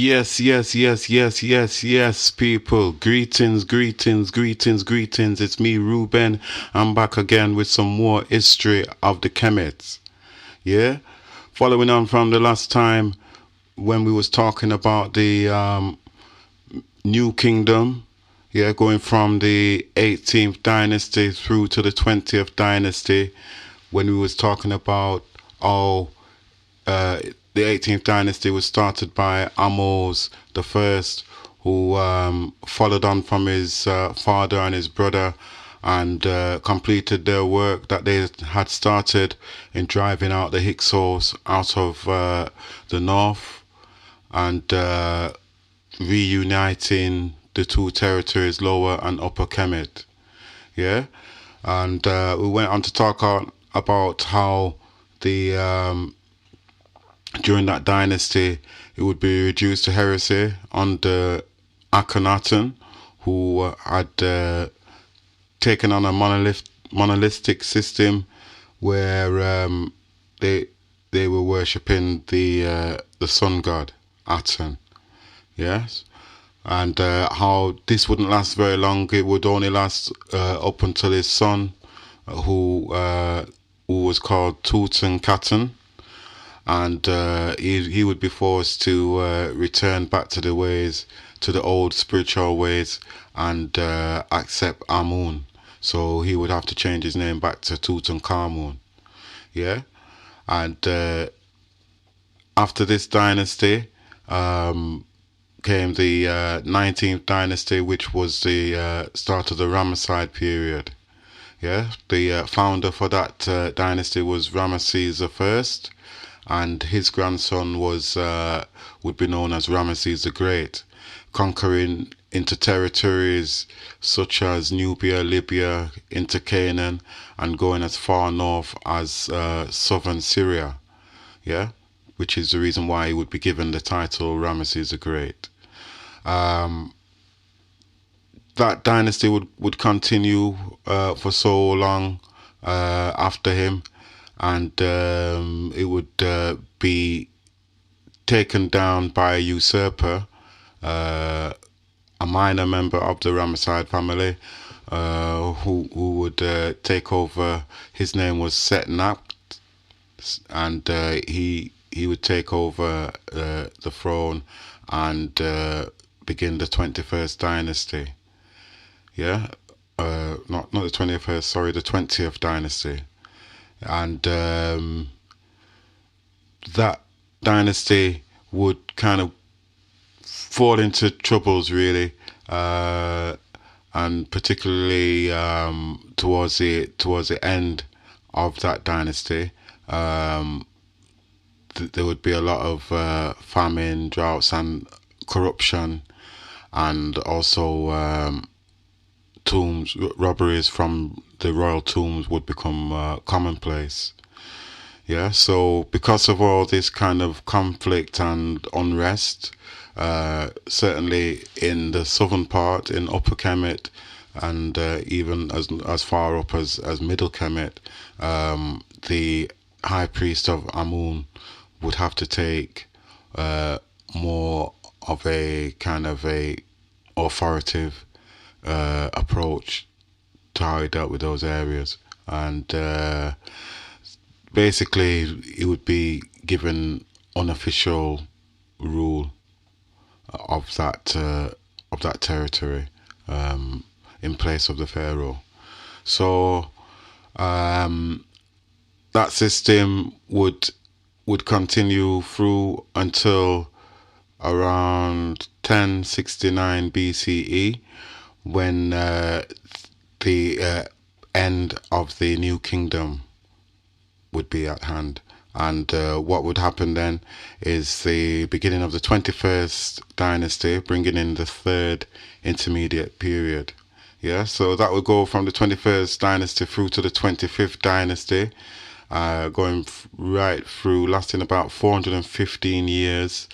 Yes, people. Greetings. It's me, Ruben. I'm back again with some more history of the Kemet. Yeah? Following on from the last time when we was talking about the New Kingdom, yeah, going from the 18th dynasty through to the 20th dynasty, when we was talking about how the 18th dynasty was started by Amos the First, who followed on from his father and his brother and completed their work that they had started in driving out the Hyksos out of the north and reuniting the two territories, Lower and Upper Kemet. Yeah, and we went on to talk about how the during that dynasty, it would be reduced to heresy under Akhenaten, who had taken on a monolithic system where they were worshipping the sun god Aten. Yes, and how this wouldn't last very long. It would only last up until his son, who was called Tutankhaten. And he would be forced to return back to the old spiritual ways, and accept Amun. So he would have to change his name back to Tutankhamun. Yeah, and after this dynasty came the 19th dynasty, which was the start of the Ramesside period. Yeah, the founder for that dynasty was Ramesses I. And his grandson would be known as Ramesses the Great, conquering into territories such as Nubia, Libya, into Canaan, and going as far north as southern Syria. Yeah, which is the reason why he would be given the title Ramesses the Great. That dynasty would continue for so long after him. And it would be taken down by a usurper, a minor member of the Ramesside family, who would take over. His name was Setnapt, and he would take over the throne and begin the 21st dynasty. Yeah, not the 21st, sorry, the 20th dynasty. And that dynasty would kind of fall into troubles, really, and particularly towards the end of that dynasty, there would be a lot of famine, droughts, and corruption, and also tombs robberies from the royal tombs would become commonplace. Yeah, so because of all this kind of conflict and unrest, certainly in the southern part, in Upper Kemet, and even as far up as Middle Kemet, the high priest of Amun would have to take more of a kind of a authoritative approach to how he dealt with those areas, and basically he would be given unofficial rule of that territory in place of the pharaoh. So that system would continue through until around 1069 BCE, when the end of the New Kingdom would be at hand. And what would happen then is the beginning of the 21st dynasty, bringing in the third intermediate period. Yeah, so that would go from the 21st dynasty through to the 25th dynasty, going right through, lasting about 415 years,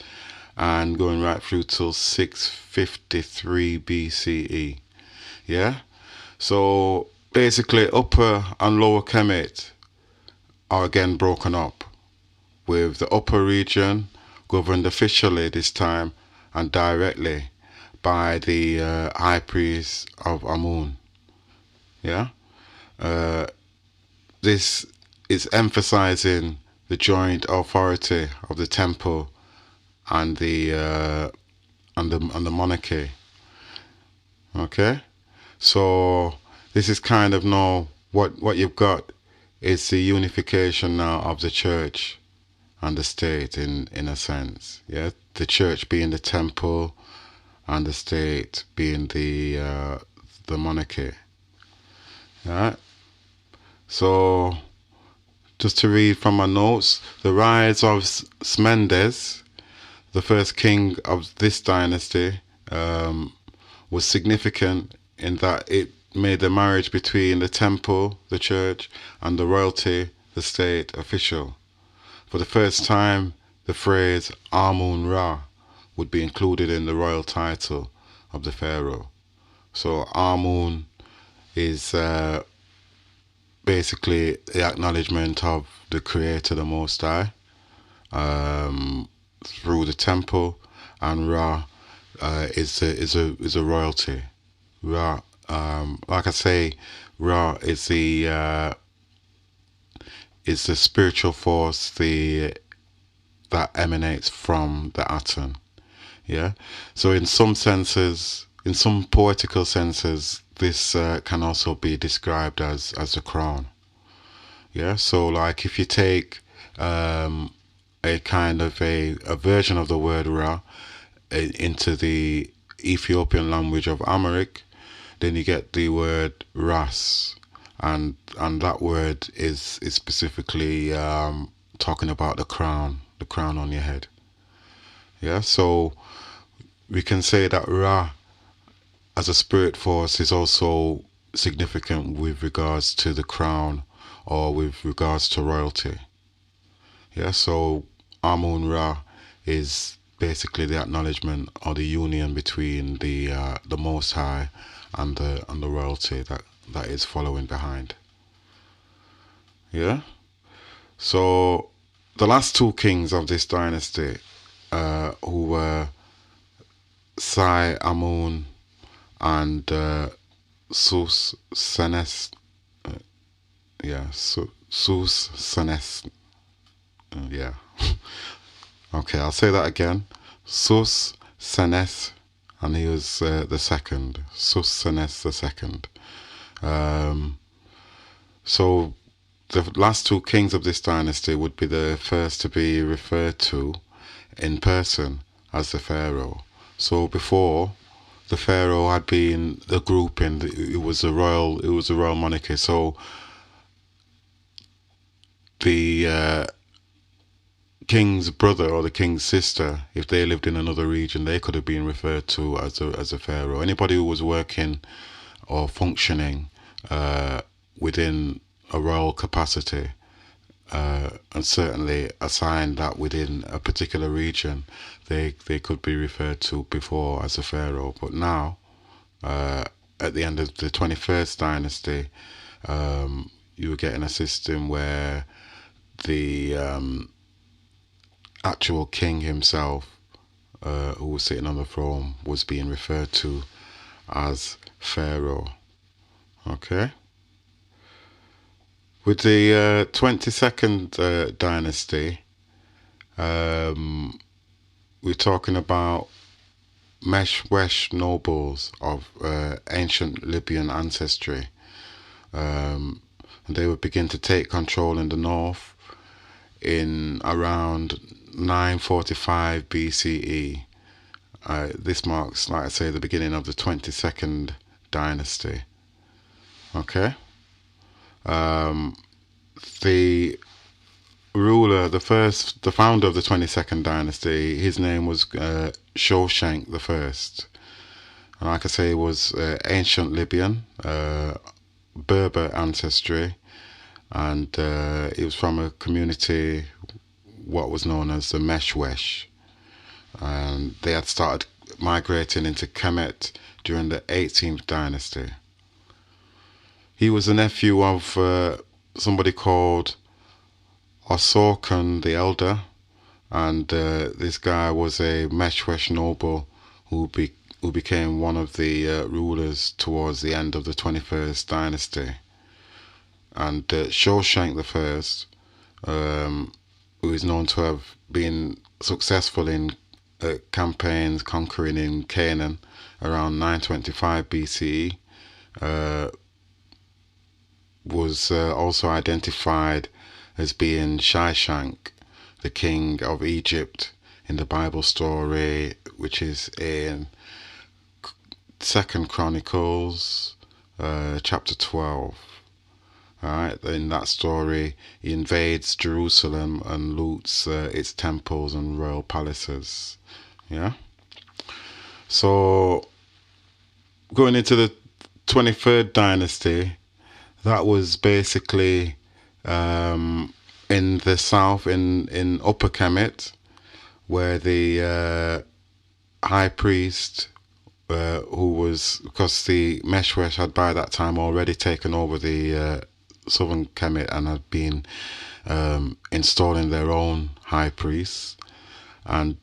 and going right through till 653 BCE. Yeah, so basically Upper and Lower Kemet are again broken up, with the upper region governed officially this time and directly by the high priest of Amun. Yeah, this is emphasizing the joint authority of the temple and the monarchy. Okay, so this is kind of now what you've got is the unification now of the church and the state in a sense. Yeah, the church being the temple and the state being the monarchy. Yeah. So just to read from my notes, the rise of Smendes, the first king of this dynasty, was significant in that it made the marriage between the temple, the church, and the royalty, the state, official. For the first time, the phrase Amun-Ra would be included in the royal title of the pharaoh. So Amun is basically the acknowledgement of the Creator, the Most High, through the temple, and Ra is a royalty. Ra, like I say, Ra is the spiritual force that emanates from the atom. Yeah. So in some senses, in some poetical senses, this can also be described as the crown. Yeah. So like if you take a kind of a version of the word Ra into the Ethiopian language of Amharic, then you get the word Ras, and that word is specifically talking about the crown on your head. Yeah, so we can say that Ra as a spirit force is also significant with regards to the crown or with regards to royalty. Yeah, so Amun-Ra is basically the acknowledgement or the union between the Most High and the royalty that is following behind. Yeah. So the last two kings of this dynasty, who were Sai Amun and Sus Senes, Sus Senes, yeah. Okay, I'll say that again. Sus Senes, and he was the second. Sus Senes the second. So the last two kings of this dynasty would be the first to be referred to in person as the pharaoh. So before, the pharaoh had been a grouping. It was a royal monarchy. So the king's brother or the king's sister, if they lived in another region, they could have been referred to as a pharaoh. Anybody who was working or functioning within a royal capacity, and certainly assigned that within a particular region, they could be referred to before as a pharaoh. But now, at the end of the 21st dynasty, you were getting a system where the actual king himself, who was sitting on the throne, was being referred to as pharaoh. Okay. With the 22nd dynasty, we're talking about Meshwesh nobles of ancient Libyan ancestry. And they would begin to take control in the north in around 945 BCE. This marks, like I say, the beginning of the 22nd dynasty. Okay. The ruler, the founder of the 22nd dynasty, his name was Shoshank the First, and like I say, was ancient Libyan, Berber ancestry, and he was from a community what was known as the Meshwesh, and they had started migrating into Kemet during the 18th dynasty. He was a nephew of somebody called Osorkon the Elder, and this guy was a Meshwesh noble who became one of the rulers towards the end of the 21st dynasty. And Shawshank I, who is known to have been successful in campaigns conquering in Canaan around 925 BCE, was also identified as being Shyshank, the king of Egypt, in the Bible story, which is in Second Chronicles, chapter 12. Alright, in that story, he invades Jerusalem and loots its temples and royal palaces. Yeah. So, going into the 23rd dynasty, that was basically in the south, in Upper Kemet, where the high priest, who was, because the Meshwesh had by that time already taken over the southern Kemet and had been installing their own high priests. And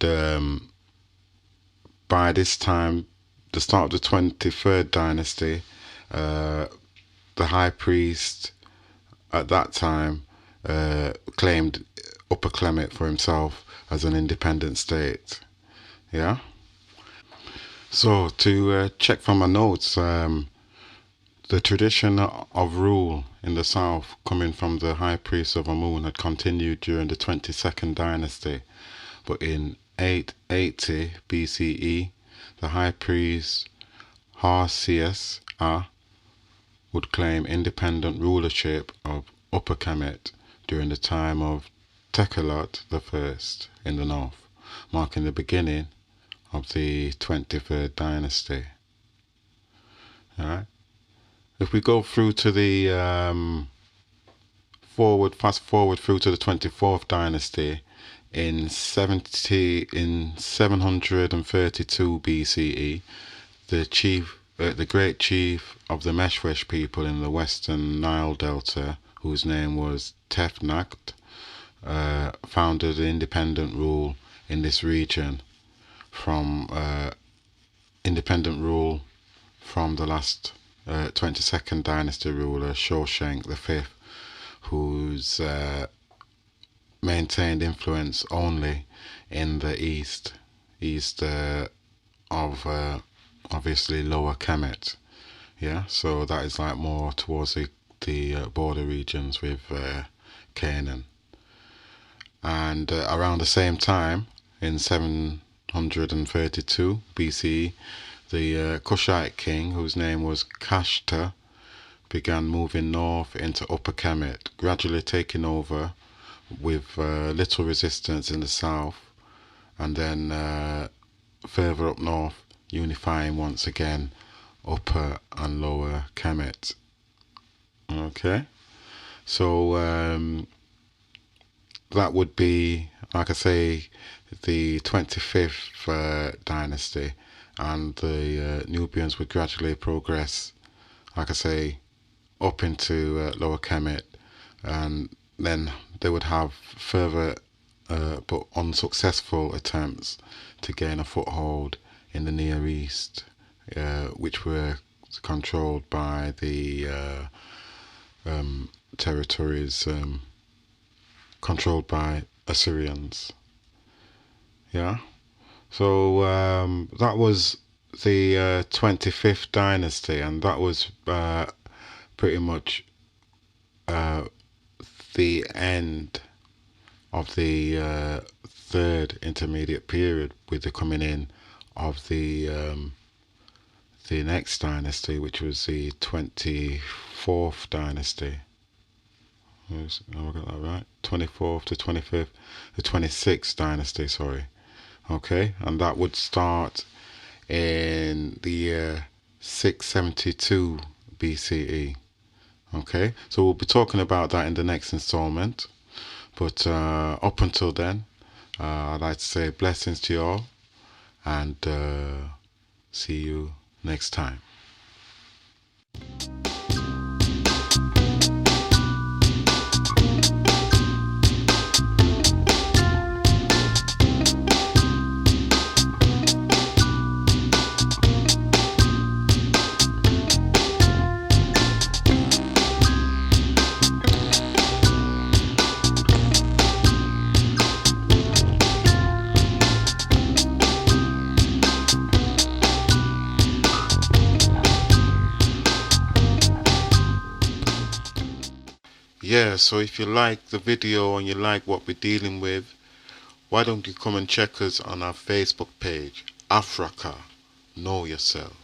by this time, the start of the 23rd dynasty, the high priest at that time claimed Upper Kemet for himself as an independent state. Yeah. So to check from my notes, the tradition of rule in the south coming from the high priest of Amun had continued during the 22nd dynasty, but in 880 BCE, the high priest Har-Sias-A would claim independent rulership of Upper Kemet during the time of Tekelot I in the north, marking the beginning of the 23rd dynasty. Alright. If we go through to the fast forward through to the 24th dynasty in 732 BCE, the great chief of the Meshwesh people in the western Nile Delta, whose name was Tefnakt, founded independent rule in this region from the last 22nd dynasty ruler Shawshank V, who's maintained influence only in the east of obviously Lower Kemet. Yeah, so that is like more towards the border regions with Canaan. And around the same time, in 732 BCE, the Kushite king, whose name was Kashta, began moving north into Upper Kemet, gradually taking over with little resistance in the south, and then further up north, unifying once again Upper and Lower Kemet. Okay, so that would be, like I say, the 25th dynasty, and the Nubians would gradually progress, like I say, up into Lower Kemet, and then they would have further but unsuccessful attempts to gain a foothold in the Near East, which were controlled by the territories controlled by Assyrians. Yeah. So that was the 25th dynasty, and that was pretty much the end of the third intermediate period, with the coming in of the next dynasty, which was the 24th dynasty. Have I got that right? 24th to 25th, the 26th dynasty, sorry. Okay, and that would start in the year 672 BCE. Okay, so we'll be talking about that in the next installment. But up until then, I'd like to say blessings to you all, and see you next time. Yeah, so if you like the video and you like what we're dealing with, why don't you come and check us on our Facebook page, Afraka, Know Yourself.